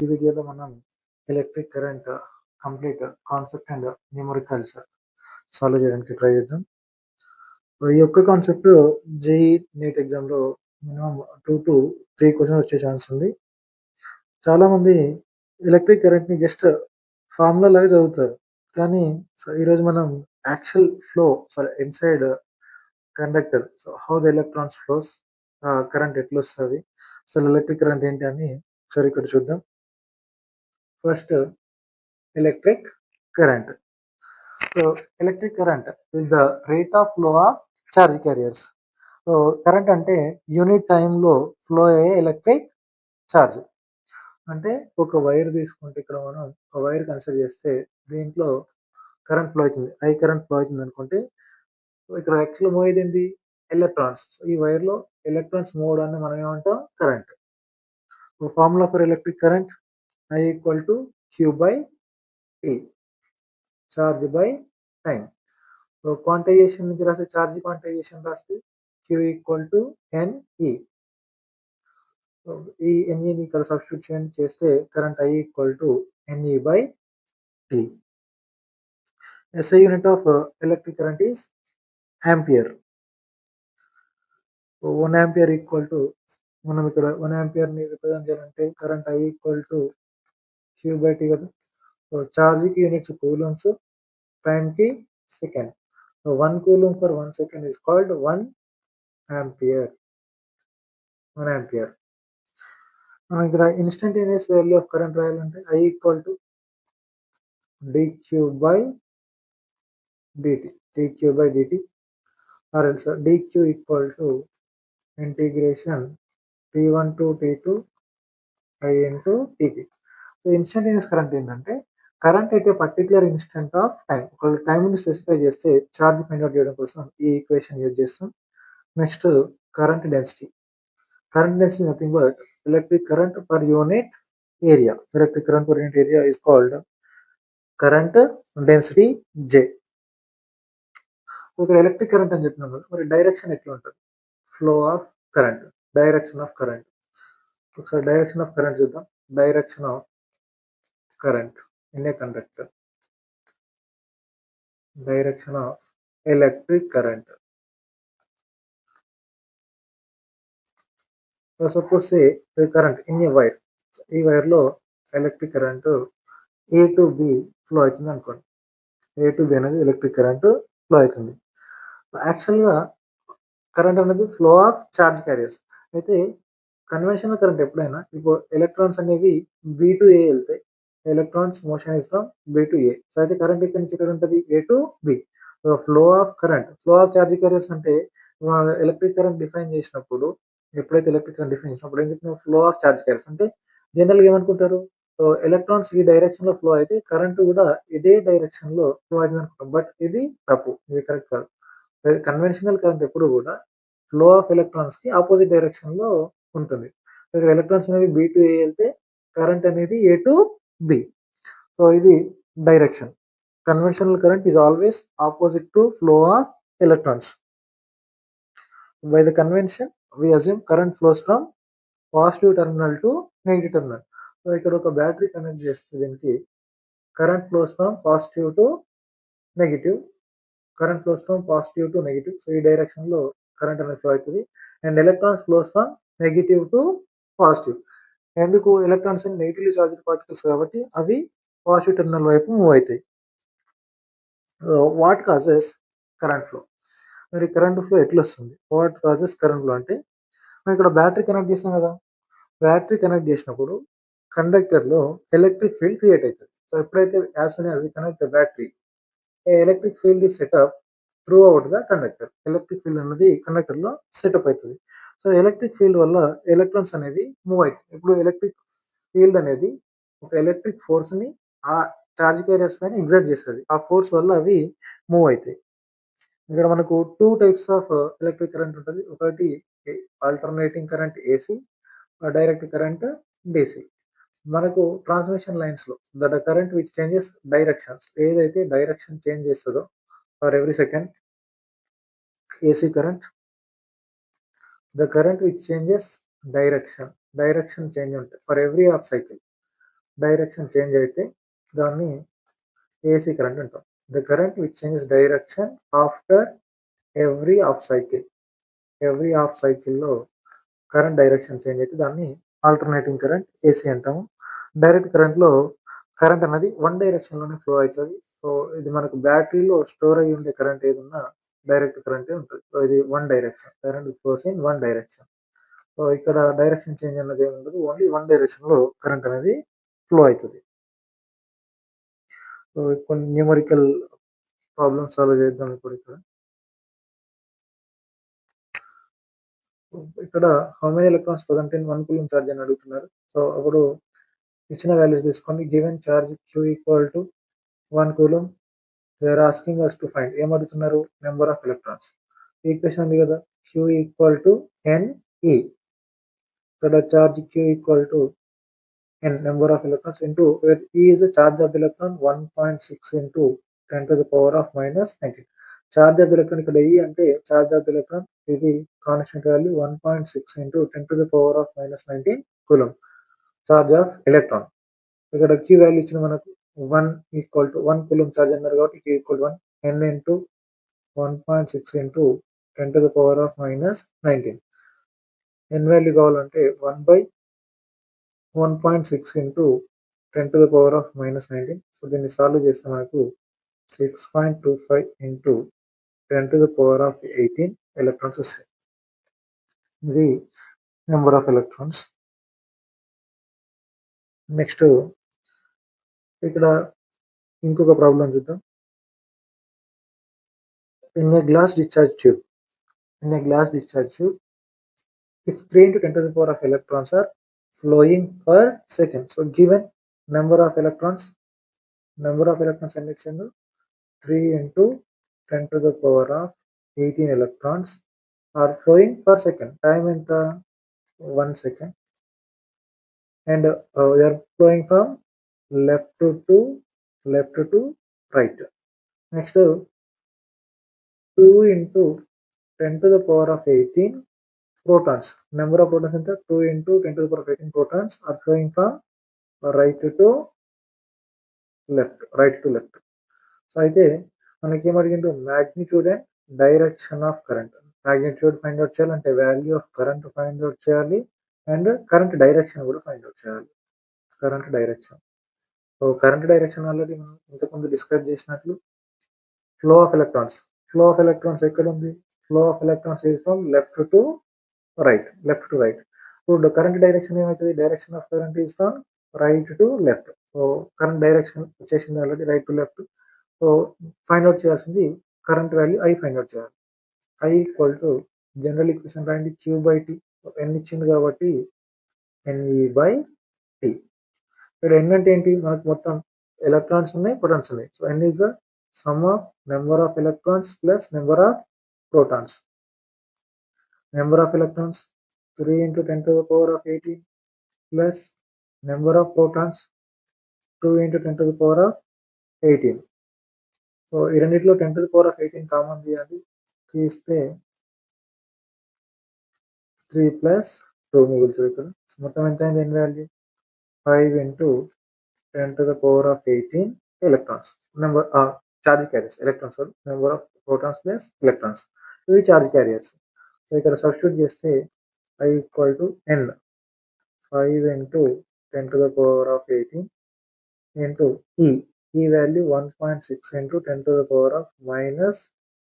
ఈ వీడియోలో మనం electric current complete concept and numericals solve చేయడానికి ట్రై చేద్దాం. ఈ యొక్క కాన్సెప్ట్ జేఈ నీట్ ఎగ్జామ్లో మినిమం 2 to 3 క్వశ్చన్స్ వచ్చే ఛాన్స్ ఉంది. చాలామంది ఎలక్ట్రిక్ కరెంట్ని జస్ట్ ఫార్ములా లాగా చదువుతారు, కానీ ఈరోజు మనం actual flow inside conductor, how the electrons flows, current ఎట్లా వస్తుంది, అసలు ఎలక్ట్రిక్ కరెంట్ ఏంటి అని ఒకసారి ఇక్కడ చూద్దాం. First electric current. So electric current is the rate of flow of charge carriers. So current అంటే యూనిట్ టైంలో ఫ్లో అయ్యే ఎలక్ట్రిక్ ఛార్జ్. అంటే ఒక వైర్ తీసుకుంటే ఇక్కడ మనం ఒక వైర్ కన్సిడర్ చేస్తే దీంట్లో కరెంట్ ఫ్లో అవుతుంది, ఐ కరెంట్ ఫ్లో అవుతుంది అనుకుంటే ఇక్కడ యాక్చువల్ మూవ్ అయ్యేది ఏంటి, ఎలక్ట్రాన్స్. ఈ వైర్లో ఎలక్ట్రాన్స్ మూవ్ అవడాన్ని మనం ఏమంటాం, current. Formula for electric current I equal to Q by T, charge by time. Quantization నుంచి రాస్తే చార్జ్ క్వాంటైజేషన్ రాస్తే Q ఈక్వల్ టు NE. ఈ NEని ఇక్కడ సబ్స్టిట్యూషన్ చేస్తే current I equal to NE by T. SI unit of electric current is ampere. 1 ampere equal to, మనం ఇక్కడ 1 ఆంపియర్ని represent చేయాలంటే current I equal to Q by T కదా. చార్జ్కి units coulombs, టైంకి second. 1 coulomb for 1 second is called 1 ampere. 1 ampere. మనం ఇక్కడ instantaneous value of current రాయాలంటే I equal to dq by dt, dq by dt, or else dq equal to integration t1 to t2 I into dt. So instantaneous current ఏంటంటే current అయితే particular instant of time, ఒక టైంని specify చేస్తే charge find out చేయడం కోసం ఈ equation use చేస్తాం. Next current density. Current density is nothing but electric current per unit area. Electric current per unit area is called current density J. ఇక్కడ electric current అని చెప్పినాం కదా, మరి డైరెక్షన్ ఎట్లా ఉంటుంది, flow of current, direction of current. ఒకసారి direction of current చూద్దాం. Direction of current in a conductor, direction of electric current. Suppose say current in a wire, ఈ వైర్లో electric current A to B flow అవుతుంది అనుకోండి. A to B అనేది electric current flow అవుతుంది. యాక్చువల్గా current అనేది flow of charge carriers. అయితే conventional current ఎప్పుడైనా ఇప్పుడు ఎలక్ట్రాన్స్ అనేవి B to A వెళ్తాయి, electrons motion is from B to A. So అయితే కరెంట్ ఇక్కడ నుంచి ఇక్కడ ఉంటుంది A to B. Flow of current, flow of charge carriers అంటే ఎలక్ట్రిక్ కరెంట్ డిఫైన్ చేసినప్పుడు, ఎప్పుడైతే ఎలక్ట్రిక్ కరెంట్ డిఫైన్ చేసినప్పుడు ఏం చెప్తున్నాం, ఫ్లో ఆఫ్ చార్జ్ క్యారియర్స్ అంటే జనరల్గా ఏమనుకుంటారు, ఎలక్ట్రాన్స్ ఈ డైరెక్షన్ లో ఫ్లో అయితే కరెంట్ కూడా ఇదే డైరెక్షన్ లో ఫ్లో అవుతుంది అనుకుంటాం. బట్ ఇది తప్పు, ఇది కరెక్ట్ కాదు. కన్వెన్షనల్ కరెంట్ ఎప్పుడు కూడా ఫ్లో ఆఫ్ ఎలక్ట్రాన్స్ కి ఆపోజిట్ డైరెక్షన్ లో ఉంటుంది. ఎలక్ట్రాన్స్ అనేవి B to A వెళ్తే కరెంట్ అనేది A to B. సో ఇది direction. Conventional current is always opposite to flow of electrons. By the convention we assume current flows from positive terminal to negative terminal. So ఇక్కడ ఒక battery connect చేస్తే దీనికి current flows from positive to negative, current flows from positive to negative. So ఈ direction లో current అనేది flow అవుతుంది. And electrons flows from negative to positive. ఎందుకు, electrons and negatively charged particles కాబట్టి అవి పాజిటివ్ టెర్మినల్ వైపు మూవ్ అవుతాయి. What causes current flow. మరి కరెంట్ ఫ్లో ఎట్లా వస్తుంది, వాట్ కాజెస్ కరెంట్ ఫ్లో అంటే, మనం ఇక్కడ బ్యాటరీ కనెక్ట్ చేస్తాం కదా, బ్యాటరీ కనెక్ట్ చేసినప్పుడు కండక్టర్లో ఎలక్ట్రిక్ ఫీల్డ్ క్రియేట్ అవుతుంది. సో ఎప్పుడైతే as soon as we connect the battery, electric field is set up throughout the conductor. Electric field అనేది కండక్టర్లో సెటప్ అవుతుంది. సో ఎలక్ట్రిక్ ఫీల్డ్ వల్ల ఎలక్ట్రాన్స్ అనేవి మూవ్ అవుతాయి. ఇప్పుడు ఎలక్ట్రిక్ ఫీల్డ్ అనేది ఒక ఎలక్ట్రిక్ ఫోర్స్ని ఆ చార్జ్ క్యారియర్స్ పైన ఎగ్జర్ట్ చేస్తుంది. ఆ ఫోర్స్ వల్ల అవి మూవ్ అవుతాయి. ఇక్కడ మనకు 2 types ఆఫ్ ఎలక్ట్రిక్ కరెంట్ ఉంటుంది. ఒకటి alternating current AC, direct current DC. మనకు ట్రాన్స్మిషన్ లైన్స్ లో that current which changes directions, ఏదైతే డైరెక్షన్ చేంజ్ చేస్తుందో for every second, AC current. The current which changes direction, direction change ఉంటుంది for every half cycle, direction change అయితే దాన్ని AC current అంటాం. The current which changes direction after every half cycle. Every half సైకిల్లో current direction change అయితే దాన్ని alternating current AC అంటాము. Direct కరెంట్లో current అనేది వన్ డైరెక్షన్లోనే ఫ్లో అవుతుంది. సో ఇది మనకు బ్యాటరీలో స్టోర్ అయ్యి ఉండే కరెంట్ ఏదన్నా డైరెక్ట్ కరెంటే ఉంటుంది. సో ఇది one direction, current flows in one direction. So ఇక్కడ డైరెక్షన్ చేంజ్ అన్నది ఏమి ఉండదు, ఓన్లీ వన్ డైరెక్షన్లో కరెంట్ అనేది ఫ్లో అవుతుంది. సో కొన్ని న్యూమరికల్ ప్రాబ్లమ్స్ సాల్వ్ చేద్దాం ఇప్పుడు. ఇక్కడ how many electrons present in 1 coulomb charge అని అడుగుతున్నారు. సో అప్పుడు ఇచ్చిన వాల్యూస్ తీసుకోండి. Given charge Q equal to 1 coulomb. They are asking us to find. ఏం అడుగుతున్నారు? Number of electrons. ఈక్వేషన్ ఉంది కదా, Q ఈక్వల్ టు NE. ఇక్కడ charge Q equal to N, number of electrons, into where E is the charge of the electron, 1.6 into 10 to the power of minus 19. Charge of the electron ఇక్కడ E అంటే charge of the electron, ఇది constant value 1.6 into 10 to the power of minus 19 coulomb charge of electron. ఇక్కడ Q value ఇచ్చిన మనకు 1 equal to 1 coulomb charge అన్నారు కాబట్టి Q equal 1 N into 1.6 into 10 to the power of minus 19. N value కావాలంటే 1/1.6 into 10 to the power of minus 19. So దీన్ని solve చేస్తే మనకు 6.25 into 10 to the power of 18 electrons వస్తాయి. ఇది నెంబర్ ఆఫ్ ఎలక్ట్రాన్స్. నెక్స్ట్ ఇక్కడ ఇంకొక ప్రాబ్లం చూద్దాం. In a glass discharge tube, if 3 into 10 to the power of electrons are flowing per second. So given number of electrons ఎన్ని ఇచ్చిండు? 3 into 10 to the power of 18 electrons are flowing per second. Time ఎంత? 1 second. And they are flowing from left to right. Next 2 into 10 to the power of 18 protons. Number of protons ఎంత? 2 into 10 to the power of 18 protons are flowing from right to left. So అయితే మనకి ఏం అడిగిండు? Magnitude and direction of current. Magnitude find out చేయాలి అంటే value of current find out చేయాలి, and current direction కూడా find out చేయాలి. Current direction, so current direction already మనం ఇంతకుముందు డిస్కస్ చేసినట్లు ఫ్లో ఆఫ్ ఎలక్ట్రాన్స్ ఎక్కడ ఉంది? Flow of electrons is from left to right. ఇప్పుడు కరెంట్ డైరెక్షన్ ఏమవుతుంది? Direction of current is from right to left. So current direction వచ్చేసింది already, right to left. So find out చేయాల్సింది current value I find out చేయాలి. I equal to general equation రాయండి, Q/T. N ఇచ్చింది కాబట్టి NE/T. ఇక్కడ N అంటే ఏంటి? మనకు మొత్తం ఎలక్ట్రాన్స్ ఉన్నాయి, ప్రోటాన్స్ ఉన్నాయి. So N is the sum of number of electrons plus number of protons. Number of electrons 3 into 10 to the power of 18 plus number of protons 2 into 10 to the power of 18. So ఈ రెండిట్లో 10 to the power of 18 common తీయాలి. తీస్తే 3 plus 2 మిగులుతుంది ఇక్కడ. మొత్తం ఎంత అయింది? N value 5 into 10 to the power of 18 electrons. Number charge carriers, electrons number of protons plus electrons, ఇవి చార్జ్ క్యారియర్స్. సో ఇక్కడ సబ్స్టిట్యూట్ చేస్తే I equal to N 5 into 10 to the power of 18 into ఈ value 1.6 into 10 to the power of minus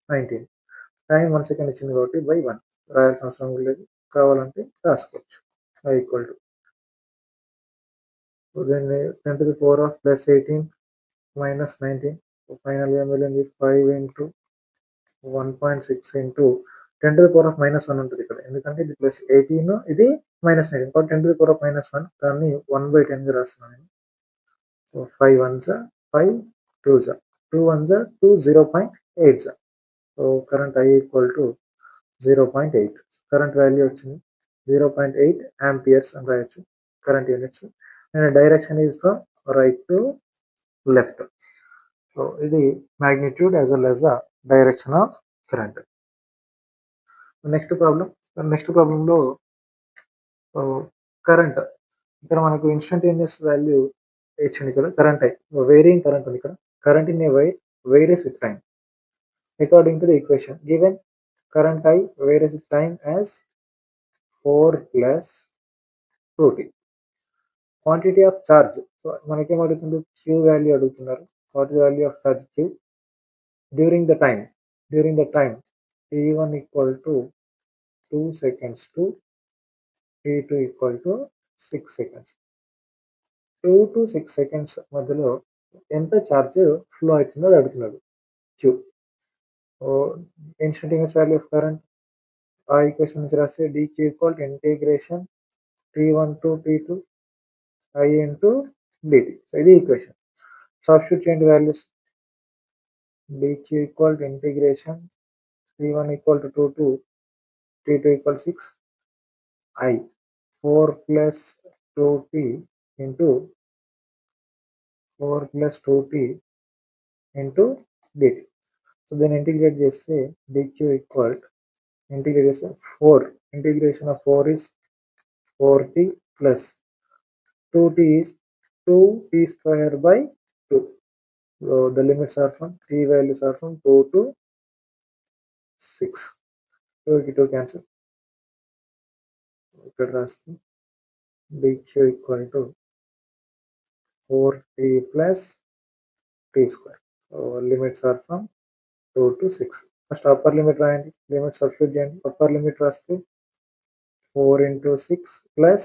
19. Time 1 second ఇచ్చింది కాబట్టి by 1 రాయాల్సిన అవసరం లేదు, కావాలంటే రాసుకోవచ్చు. I ఈక్వల్ టు దీన్ని 10 to the power of plus 18 minus 19. ఫైనల్గా మిగిలింది 5 into 1.6 into 10 to the power of minus 1 ఉంటుంది ఇక్కడ, ఎందుకంటే ఇది ప్లస్ 18 ఇది minus 19 కాబట్టి 10 to the power of minus 1, దాన్ని 1/10 గా రాస్తున్నాను నేను. So 5 1s 5, 2s 2 1s 2, 0.8. So current I equal to 0.8. Current value వచ్చింది 0.8 amperes అని రాయొచ్చు current units. And direction is from right to left. So ఇది magnitude as well as the direction of current. Next ప్రాబ్లంలో current, ఇక్కడ మనకు instantaneous value ఇచ్చింది ఇక్కడ current I varying current ఉంది ఇక్కడ current in a wire varies with time according to the equation given current I varies with time as 4 plus 2t quantity of charge so మనకేం అడుగుతుంది Q value అడుగుతున్నారు what is value of charge Q during the time t1 equal to 2 seconds to t2 equal to 6 seconds 2 to 6 seconds మధ్యలో ఎంత charge flow అవుతుందో అది అడుగుతున్నాడు Q instantaneous value of current ఆ equation నుంచి రాస్తే dq equal integration t1 to t2 I into dt so ఇది equation substitute చేయండి values dq equal integration t1 equal to 2 to t2 equal 6 I 4 plus 2t into 4 plus 2t into dt so దీన్ని integrate చేస్తే dq equal integrate చేస్తే 4 integration of 4 is 4t plus 2t is 2t square by 2 so the limits are from t values are from 2 to 6 2 ki 2 cancel ఇక్కడ రాస్తే dq equal to 4t plus t square so limits are from 2 to 6 first upper limit రాయండి limit substitute చేయండి upper limit రాస్తే 4 into 6 plus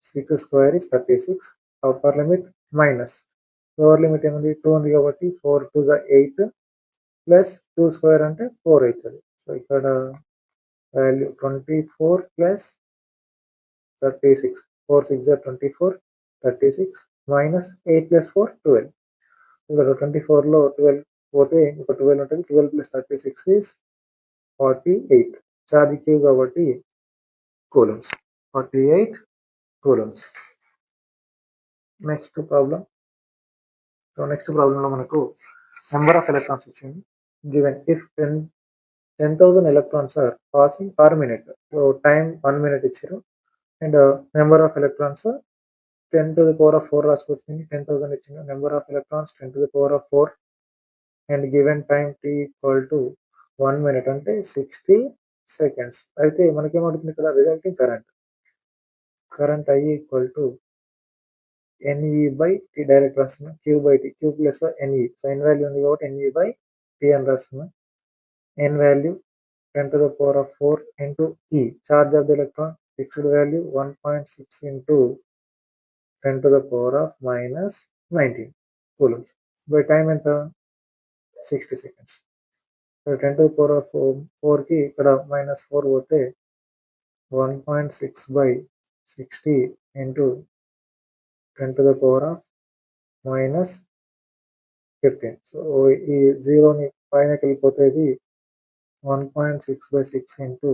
6 square is 36 upper limit minus lower limit ఏముంది 2 ఉంది కాబట్టి 4 2 is 8 plus 2 square అంటే 4 అవుతుంది so ఇక్కడ value 24 plus 36 4 6 are 24 36 minus 8 plus 4 12 ఇక్కడ 24 లో 12 పోతే ఇంకో 12 ఉంటుంది 12 ప్లస్ 36 is 48 ఛార్జ్ క్యూ కాబట్టి coulombs 48 coulombs next problem so next ప్రాబ్లంలో మనకు నెంబర్ ఆఫ్ ఎలక్ట్రాన్స్ ఇచ్చింది given if 10,000 electrons are passing per minute so time 1 minute ఇచ్చారు and number of electrons 10 to the power of 4 రాసుకొచ్చింది 10,000 ఇచ్చింది number of electrons 10 to the power of 4 and given time t equal to 1 minute అంటే 60 seconds అయితే మనకేమవుతుంది ఇక్కడ resulting current I equal to NE by T direct రాస్తున్నా Q by T Q plus NE so N value ఉంది కాబట్టి NE by T అని రాస్తున్నా N value 10 to the power of 4 into E charge of the electron fixed value 1.6 into 10 to the power of minus 19 coulombs by time ఎంత 60 seconds so 10 to the power of 4 కి ఇక్కడ minus 4 పోతే 1.6 by 60 into 10 to the power of minus 15 so ఈ జీరోని పైనకి వెళ్ళిపోతే ఇది 1.6 by 6 into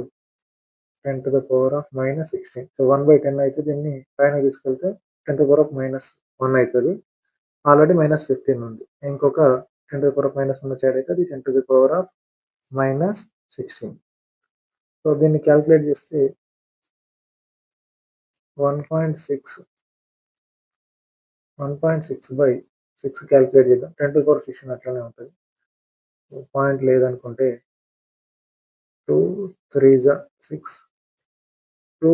10 to the power of minus 16 so 1 by 10 అయితే దీన్ని పైన తీసుకెళ్తే 10 to the power of minus 1 అవుతుంది ఆల్రెడీ minus 15 ఉంది ఇంకొక 10 to the power of minus 1 వచ్చేది అయితే అది 10 to the power of minus 16 so దీన్ని క్యాల్కులేట్ చేస్తే 1.6 by 6 క్యాల్కులేట్ చేద్దాం 10 to the power 16 అట్లనే ఉంటుంది పాయింట్ లేదనుకుంటే 2 3 6 2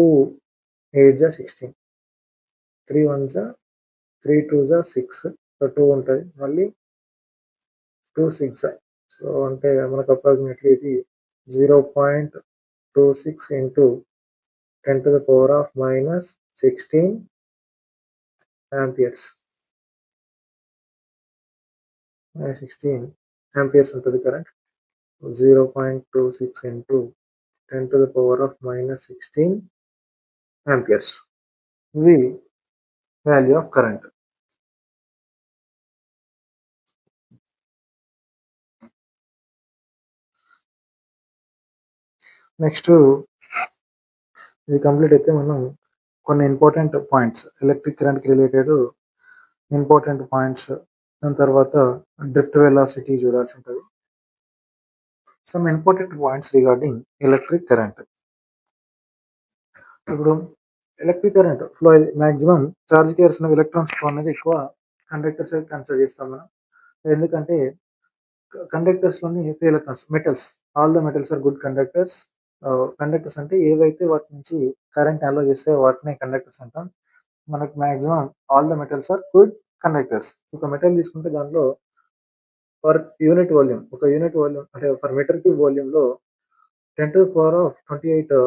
8 16 3 1 3 2 6 2 ఉంటుంది మళ్ళీ 2 6 సో అంటే మనకు అప్రాక్సిమేట్లీ ఇది 0.26 into 10 to the power of minus 16 amperes 16 amperes ఉంటుంది current 0.26 into 10 to the power of minus 16 amperes ఇది వాల్యూ ఆఫ్ కరెంట్ నెక్స్ట్ ఇది కంప్లీట్ అయితే మనం కొన్ని ఇంపార్టెంట్ పాయింట్స్ ఎలక్ట్రిక్ కరెంట్కి రిలేటెడ్ ఇంపార్టెంట్ పాయింట్స్ దాని తర్వాత డ్రిఫ్ట్ వెలాసిటీ చూడాల్సి ఉంటుంది some important points regarding electric current ఇప్పుడు electric current flow maximum charge చేసిన ఎలక్ట్రాన్స్ ఫ్లో అనేది ఎక్కువ కండక్టర్స్ కన్సిడర్ చేస్తాం మనం. ఎందుకంటే కండక్టర్స్లోని free electrons, metals, all the metals are good conductors. Conductors అంటే ఏవైతే వాటి నుంచి కరెంట్ అలో చేస్తే వాటిని కండక్టర్స్ అంటాం. మనకు maximum all the metals are good conductors. ఒక మెటల్ తీసుకుంటే దానిలో ఫర్ యూనిట్ వాల్యూమ్, ఒక యూనిట్ వాల్యూమ్ అంటే ఫర్ మీటర్ క్యూబ్ వాల్యూమ్లో 10⁻28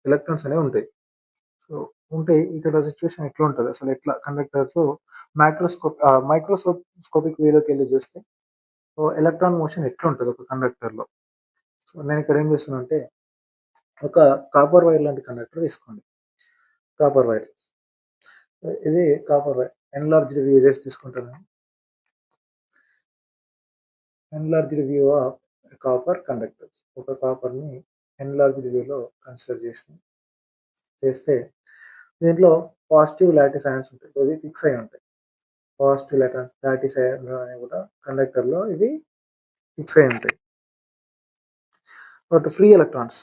ఎలక్ట్రాన్స్ అనేవి ఉంటాయి. సో ఉంటే ఇక్కడ సిచ్యువేషన్ ఎట్లా ఉంటుంది, అసలు ఎట్లా కండక్టర్స్ మైక్రోస్కోపిక్ వేలోకి వెళ్ళి చూస్తే ఎలక్ట్రాన్ మోషన్ ఎట్లా ఉంటుంది ఒక కండక్టర్లో. సో నేను ఇక్కడ ఏం చేస్తున్నా అంటే ఒక కాపర్ వైర్ లాంటి కండక్టర్ తీసుకోండి. కాపర్ వైర్, ఇది కాపర్ వైర్ ఎన్లార్జ్డ్ వ్యూ చేసి తీసుకుంటాను. Enlarged view of copper conductor, ఒక కాపర్ని ఎన్లార్జ్డ్ వ్యూలో కన్సిడర్ చేస్తే దీంట్లో పాజిటివ్ లాటిస్ అయాన్స్ ఉంటాయి, ఇవి ఫిక్స్ అయి ఉంటాయి. పాజిటివ్ లాటిస్ అయాన్ అనేవి కూడా కండక్టర్లో ఇవి ఫిక్స్ అయి ఉంటాయి. బట్ ఫ్రీ ఎలక్ట్రాన్స్,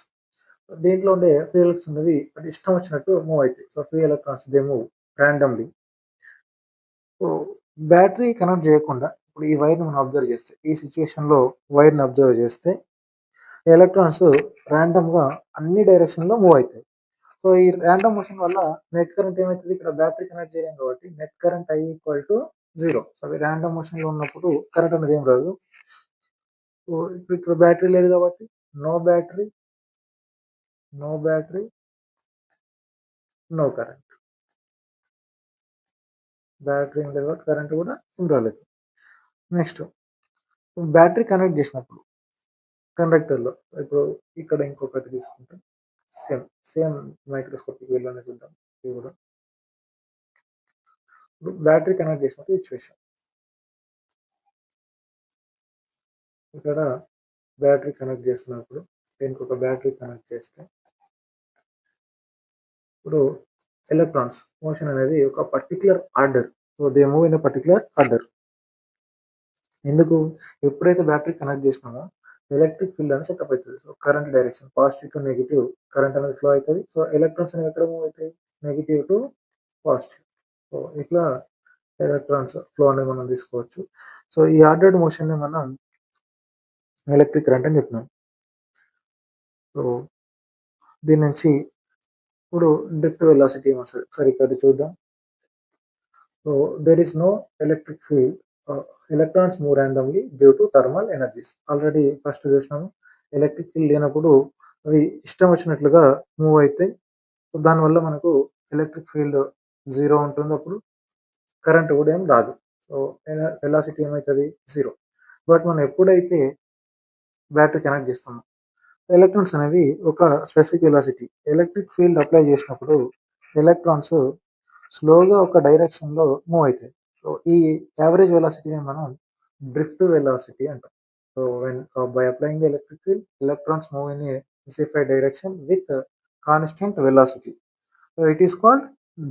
దీంట్లో ఉండే ఫ్రీ ఎలక్ట్రాన్స్ అనేవి అంటే ఇష్టం వచ్చినట్టు మూవ్ అవుతాయి. So free electrons they move randomly. So battery connect చేయకుండా ఇప్పుడు ఈ వైర్ని మనం అబ్జర్వ్ చేస్తే, ఈ సిచ్యువేషన్లో వైర్ని అబ్జర్వ్ చేస్తే ఎలక్ట్రాన్స్ ర్యాండమ్గా అన్ని డైరెక్షన్లో మూవ్ అవుతాయి. సో ఈ ర్యాండమ్ మోషన్ వల్ల నెట్ కరెంట్ ఏమవుతుంది, ఇక్కడ బ్యాటరీ కనెక్ట్ చేయలేం కాబట్టి నెట్ కరెంట్ I = 0. సో అవి ర్యాండమ్ మోషన్లో ఉన్నప్పుడు కరెంట్ అనేది ఏం రాదు. సో ఇప్పుడు ఇక్కడ బ్యాటరీ లేదు కాబట్టి no battery, no battery, no current. Battery ఏం లేదు కాబట్టి కరెంట్ కూడా ఏం రాలేదు. నెక్స్ట్ బ్యాటరీ కనెక్ట్ చేసినప్పుడు కండక్టర్లో, ఇప్పుడు ఇక్కడ ఇంకొకటి తీసుకుంటాం, సేమ్ మైక్రోస్కోపిక్ వేలోనే చూద్దాం. ఇది కూడా బ్యాటరీ కనెక్ట్ చేసినప్పుడు సిచ్యువేషన్, ఇక్కడ బ్యాటరీ కనెక్ట్ చేస్తున్నప్పుడు దీనికి ఒక బ్యాటరీ కనెక్ట్ చేస్తే ఇప్పుడు ఎలక్ట్రాన్స్ మోషన్ అనేది ఒక particular order. So they move in particular order. ఎందుకు, ఎప్పుడైతే బ్యాటరీ కనెక్ట్ చేసినామో ఎలక్ట్రిక్ ఫీల్డ్ అనేది సెటప్ అవుతుంది. So current direction positive to negative current అనేది ఫ్లో అవుతుంది. సో ఎలక్ట్రాన్స్ అనేవి ఎక్కడ మూవ్ అవుతాయి, నెగిటివ్ టు పాజిటివ్. సో ఇట్లా ఎలక్ట్రాన్స్ ఫ్లో అనేది మనం తీసుకోవచ్చు. సో ఈ ఆర్డర్డ్ మోషన్ ని మనం ఎలక్ట్రిక్ కరెంట్ అని చెప్పినాం. సో దీని నుంచి ఇప్పుడు డ్రిఫ్ట్ వెలాసిటీ ఏమొస్తుంది సరే ఇక్కడ చూద్దాం. So there is no electric field, electrons move randomly due to thermal energies. Already first చూసినాము, ఎలక్ట్రిక్ ఫీల్డ్ లేనప్పుడు అవి ఇష్టం వచ్చినట్లుగా మూవ్ అవుతాయి. దానివల్ల మనకు ఎలక్ట్రిక్ ఫీల్డ్ 0 ఉంటుంది, అప్పుడు కరెంట్ కూడా ఏం రాదు. సో వెలాసిటీ ఏమవుతుంది 0. బట్ మనం ఎప్పుడైతే బ్యాటరీ కనెక్ట్ చేస్తామో ఎలక్ట్రాన్స్ అనేవి ఒక specific velocity, electric field apply చేసినప్పుడు ఎలక్ట్రాన్స్ స్లోగా ఒక డైరెక్షన్లో మూవ్ అవుతాయి. సో ఈ యావరేజ్ వెలాసిటీని మనం డ్రిఫ్ట్ వెలాసిటీ అంటాం. So when by applying the electric field electrons move in a specified direction with constant velocity. So it is called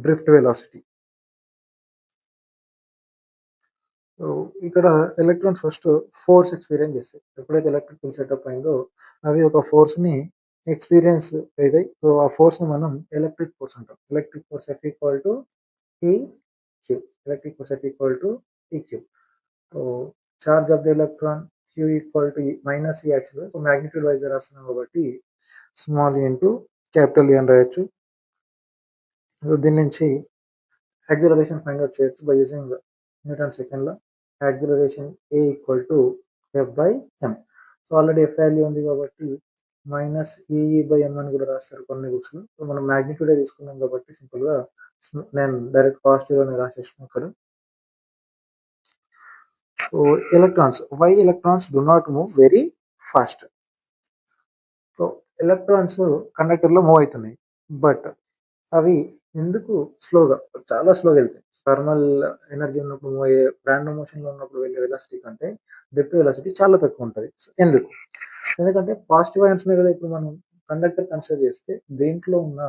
drift velocity. So ఇక్కడ electrons first force experience చేస్తాయి. ఎప్పుడైతే electric field setup అయిందో అవి ఒక ఫోర్స్ని experience అవుతాయి. So ఆ ఫోర్స్ని మనం electric force అంటాం. Electric force F = EQ. Electric force F = EQ. So charge of the electron Q = -E యాక్చువల్గా. సో మ్యాగ్నిట్యూడ్ వైజ్ రాస్తున్నాం కాబట్టి small E into capital E అని రాయొచ్చు. సో దీని నుంచి యాక్సిలరేషన్ ఫైండ్ అవుట్ చేయొచ్చు by using Newton second law. Acceleration A = F/m. So already F value ఉంది కాబట్టి -EE/m అని కూడా రాస్తారు కొన్ని బుక్స్ లో. సో మనం మ్యాగ్నిట్యూడే తీసుకున్నాం కాబట్టి సింపుల్ గా నేను డైరెక్ట్ పాజిటివ్ అని రాసేసిన ఇక్కడ. So electrons, why electrons do not move very fast. So electrons కండక్టర్లో మూవ్ అవుతున్నాయి, బట్ అవి ఎందుకు స్లోగా, చాలా స్లోగా వెళ్తాయి. థర్మల్ ఎనర్జీ ఉన్నప్పుడు మూవ్ అయ్యే ర్యాండమ్ మోషన్లో ఉన్నప్పుడు వెళ్ళే వెలాసిటీ కంటే డ్రిఫ్ట్ వెలాసిటీ చాలా తక్కువ ఉంటుంది. ఎందుకు, ఎందుకంటే పాజిటివ్ అయాన్స్ ఉన్నాయి కదా, ఇప్పుడు మనం కండక్టర్ కన్సిడర్ చేస్తే దీంట్లో ఉన్న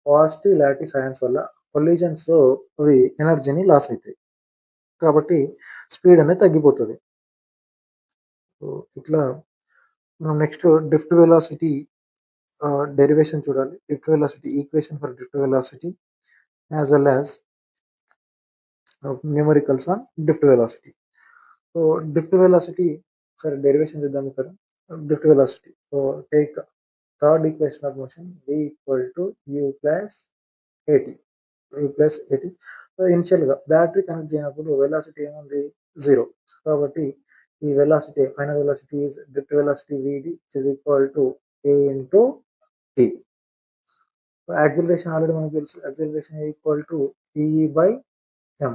పాజిటివ్ లాటిస్ అయాన్స్ వల్ల కొలిజన్స్ లో అవి ఎనర్జీని లాస్ అవుతాయి, కాబట్టి స్పీడ్ అనేది తగ్గిపోతుంది. సో ఇట్లా మనం నెక్స్ట్ డ్రిఫ్ట్ వెలాసిటీ డెరివేషన్ చూడాలి. Drift velocity equation for drift velocity as well as numericals on drift velocity. So drift velocity సరే డెరివేషన్ చేద్దాం ఇక్కడ. Drift velocity, so take third equation of motion v equal to u plus ఏటీ. So ఇనిషియల్గా battery connect చేయనప్పుడు velocity ఏముంది, 0. కాబట్టి ఈ velocity final velocity is drift velocity vd is equal to a into t. Acceleration already మనకు తెలుసు, acceleration equal to EE by m.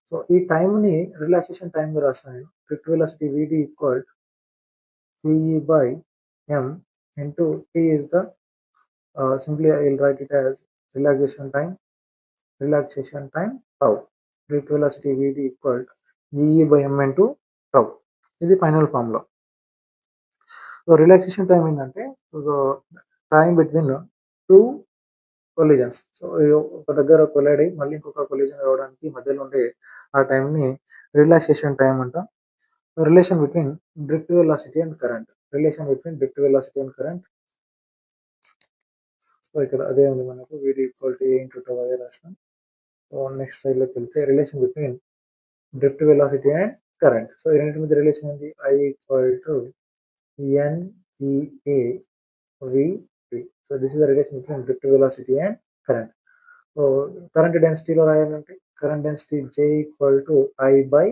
So ఈ టైంని రిలాక్సేషన్ టైంగా రాస్తాను. Drift velocity vd equal EE by m into t is the simply I will write it as relaxation time tau. Drift velocity vd equal e by m into tau. ఇది final formula. So relaxation time ఏంటంటే time between two collisions. So ఒక దగ్గర collide అయ్యి మళ్ళీ ఇంకొక collision రావడానికి మధ్యలో ఉండే ఆ టైంని రిలాక్సేషన్ టైం అంట. Relation between drift velocity and current. So ఇక్కడ అదే ఉంది మనకు vd equal to a into tau అదే రాష్ట్రం. సో నెక్స్ట్ స్లైడ్లోకి వెళ్తే relation between drift velocity and current. So ఈ రెండింటి మధ్య రిలేషన్ ఉంది, I equal to NEA VD. So this is the relation between drift velocity and current. So current డెన్సిటీలో రాయాలంటే current density J equal to I by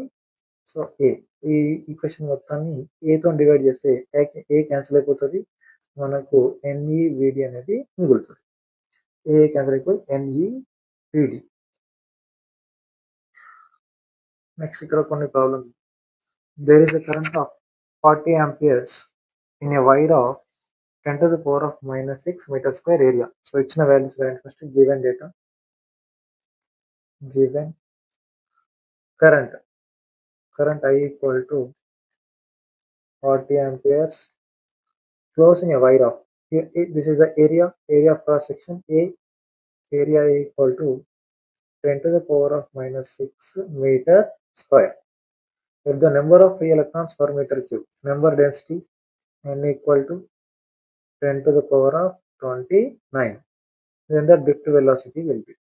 so A. ఈ equation మొత్తాన్ని ఏతో డివైడ్ చేస్తే ఏ క్యాన్సిల్ అయిపోతుంది, మనకు NEVD అనేది మిగులుతుంది. ఏ క్యాన్సిల్ అయిపోయి NEVD. నెక్స్ట్ ఇక్కడ కొన్ని problem. There is a current of 40 amperes in a wire of 10 to the power of minus 6 meter square area. So ఇచ్చిన values first given data, given current I equal to 40 amperes flows in a wire of, this is the area of cross section A, area equal to 10 to the power of minus 6 meter square. If the number of free electrons per meter cube, number density n equal to 10 to the power of 29, then the drift velocity will be.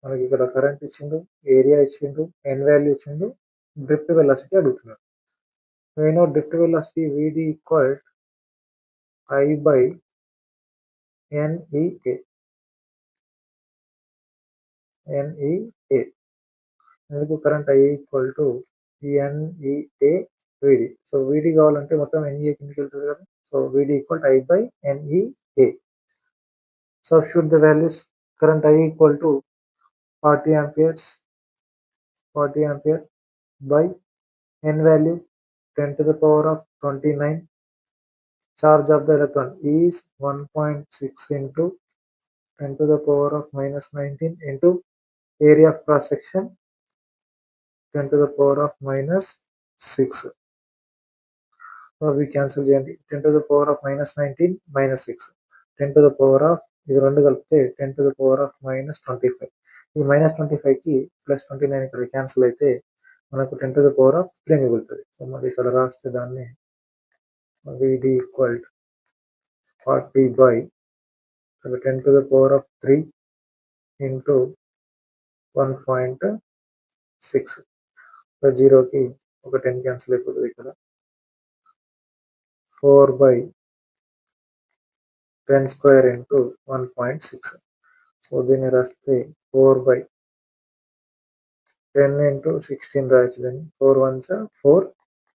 మనకి ఇక్కడ current ఇచ్చిండు, area ఇచ్చిండు, ఎన్ value ఇచ్చిండు, drift velocity అడుగుతున్నాడు. నేను drift velocity vd equal I by NEA. ఎందుకు current I equal to NEA VD. So VD కావాలంటే మొత్తం NEA కిందకి వెళ్తుంది కదా. So VD equal to I by NEA. Substitute the values. Current I equal to 40 amperes by n value 10 to the power of 29. Charge of the electron is 1.6 into 10 to the power of minus 19 into area of cross section 10 to the power of minus 6. So we cancel 10 to the power of minus 19 minus 6. 10 to the power of ఇది రెండు కలిపితే 10 to the power of minus 25. ఈ minus 25కి plus 29 ఇక్కడ cancel అయితే మనకు 10 to the power of 3 మిగులుతుంది. So మరి ఇక్కడ రాస్తే దాన్ని VD equal 40 by 10 to the power of 3 into 1.6. So జీరోకి ఒక 10 క్యాన్సిల్ అయిపోతుంది. ఇక్కడ 4 by 10 square into 1.6. సో దీన్ని రాస్తే 4 by 10 into 16 రాయొచ్చు. దీన్ని 4 1s 4,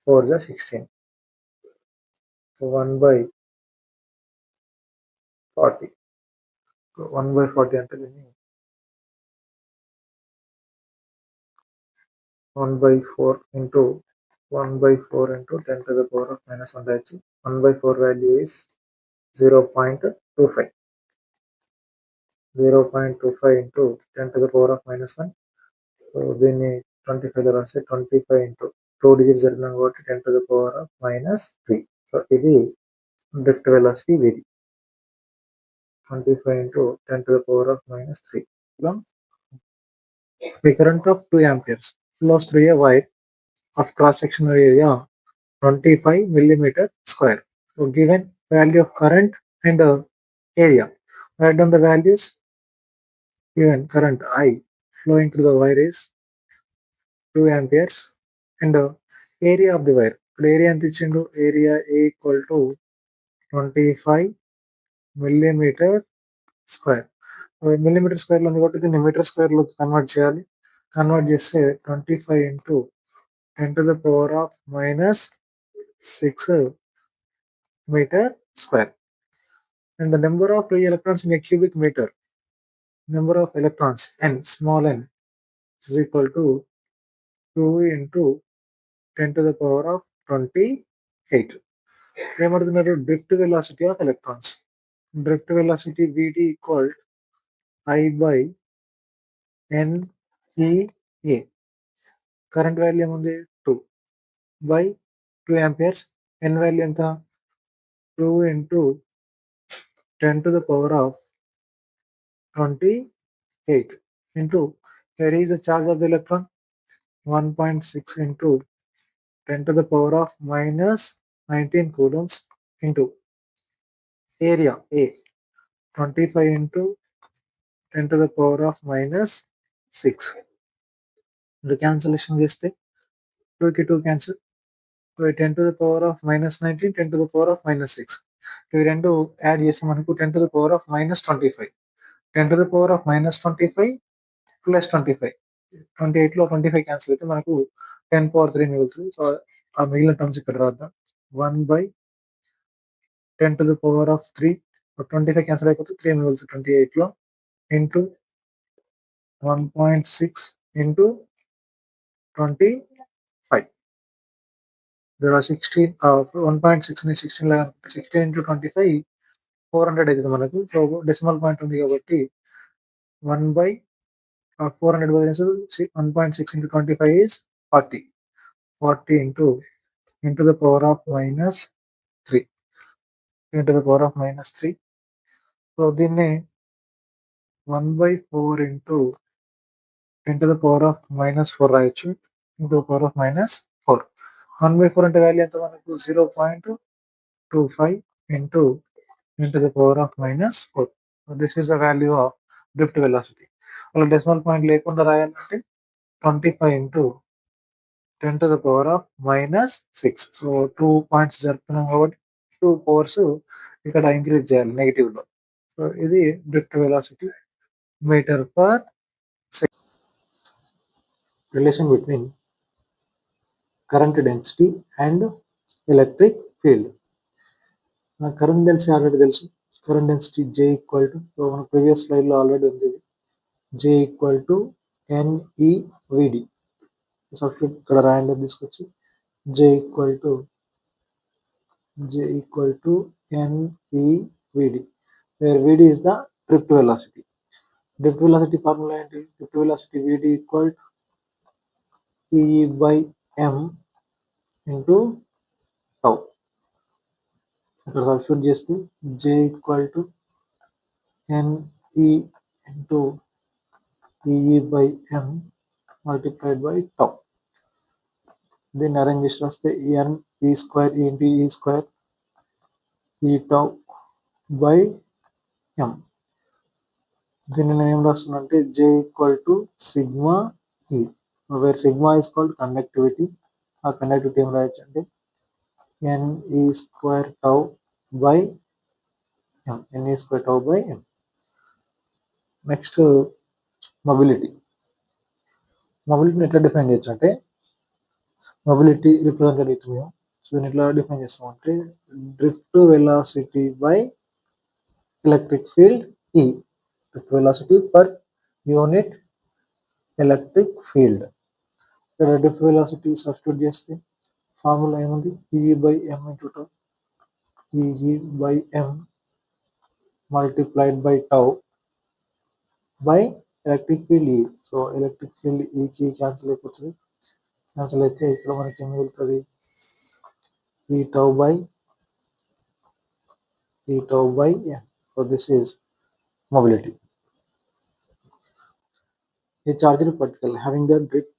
4s 16. So 1 by 40. So 1 by 40 అంటే దీన్ని 1 by 4 into 1 by 4 into 10 to the power of minus 1 రాయొచ్చు. 1 by 4 value is 0.25. 0.25 into 10 to the power of minus 1. So దీన్ని 25లో రాస్తే 25 into 2 digits జరిగినాం కాబట్టి 10 to the power of minus 3. So ఇది drift velocity VD. 25 into 10 to the power of minus 3. A current of 2 amperes flows through a wire of cross-sectional area 25 millimeter square. So given value of current and area, write down the values. Given current I flowing through the wire is 2 amperes and area of the wire. ఇప్పుడు area ఎంత ఇచ్చిండు, area A equal to 25 millimeter square. Millimetre స్క్వేర్లో ఉంది కాబట్టి దీన్ని metre స్క్వేర్లో convert చేయాలి. Convert చేస్తే 25 into 10 to the power of minus 6 meter square. And the number of free electrons in a cubic meter, number of electrons n, small n, is equal to 2 into 10 to the power of 28. ఏమడుతున్నారు, drift velocity of electrons. Drift velocity Vd equal I by NEA. Current value ఏముంది 2 by 2 amperes. n value ఎంత 2 into 10 to the power of 28 into here is the charge of the electron 1.6 into 10 to the power of minus 19 coulombs into area A 25 into 10 to the power of minus 6. Cancellation చేస్తే 2 కి 2 cancel. 10 to the power of minus 19, 10 to the power of minus 6. ఇవి రెండు add చేస్తే మనకు 10 to the power of minus 25. 10 to the power of minus 25 plus 25. 28లో 25 cancel అయితే మనకు 10 power 3 మిగులుతుంది. So ఆ మిగిలిన టర్మ్స్ ఇక్కడ రాద్దాం. 1 by 10 to the power of 3. 25 cancel అయిపోతే 3 మిగులుతుంది 28లో ఇంటూ 1.6 into 25. There are 16, 1.6 ని 16 లాగా 16 into 25 400 అవుతుంది మనకు. సో డెసిమల్ పాయింట్ ఉంది కాబట్టి 1 by 400 1.6 into 25 is 40. 40 into the power of minus 3. into the power of minus 3. So దీన్ని 1 by 4 into 10 to the power of minus 4 రాయొచ్చు. into the power of minus 4. 1 by 4 అంటే value ఎంత మనకు 0.25 into the power of minus 4. So this is the value of drift velocity. అలా decimal point లేకుండా రాయాలంటే 25 into 10 to the power of minus 6. So 2 points జరుపుతున్నాం కాబట్టి 2 powers ఇక్కడ increase చేయాలి నెగిటివ్లో. సో ఇది drift velocity metre per second. Relation between current density and electric field. నాకు కరెంట్ డెన్సిటీ ఆల్రెడీ తెలుసు. Current density J equal to, so మన previous స్లైడ్లో ఆల్రెడీ ఉంది, J equal to NEVD. Substitute ఇక్కడ రాయండి తీసుకొచ్చి J equal to NEVD, where VD is the drift velocity. drift velocity formula ఏంటి? drift velocity VD equal to E by M into tau. ఇక్కడ substitute చేస్తే J equal to NE into EE by M multiplied by tau. దీన్ని arrange చేసి వస్తే N E square into E square E tau by M. దీన్ని నేను ఏం రాస్తున్నా అంటే J equal to sigma E, where sigma is called conductivity. ఆ conductivity ఏం రాయొచ్చు అంటే NE square tau by M. NE square tau by M. Next mobility. మొబిలిటీని ఎట్లా డిఫైన్ చేయొచ్చు అంటే mobility represented with mu. So దీన్ని ఎట్లా డిఫైన్ చేస్తామంటే drift velocity by electric field E. Drift velocity per unit electric field. ఇక్కడ drift velocity substitute చేస్తే formula ఏముంది, E by M into tau. E by M multiplied by tau by electric field E. So electric field Eకి cancel అయిపోతుంది. Cancel అయితే ఇక్కడ మనకి ఏం మిగులుతుంది, E tau by M. So this is mobility. A charged particle having the drift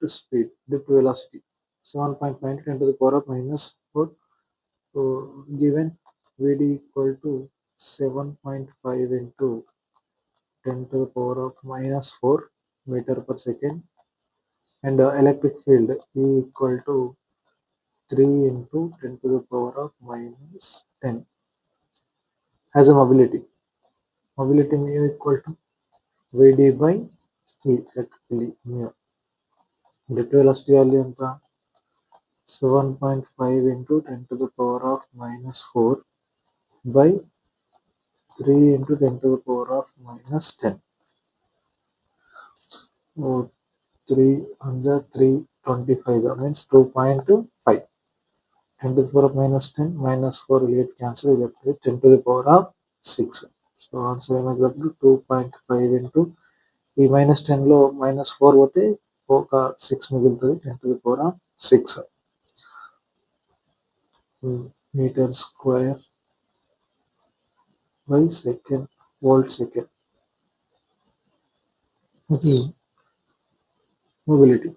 velocity 7.9 10 to the power of minus 4. So given Vd equal to 7.5 into 10 to the power of minus 4 meter per second and electric field E equal to 3 into 10 to the power of minus 10 has a mobility. Mobility mu equal to Vd by E, electrically mu. Depth velocity value ఎంత 7.5 into 10 to the power of minus 4 by 3 into 10 to the power of minus 10. Oh, 3 under 325, that means 2.5. 10 to the power of minus 10 minus 4 will get cancelled, we left with 10 to the power of 6. So answer ఏమైనప్పుడు 2.5 into ఈ minus 10లో minus 4 పోతే ఒక 6 మిగులుతుంది, 10 to the power of 6 metre square by second volt second. ఇది mobility.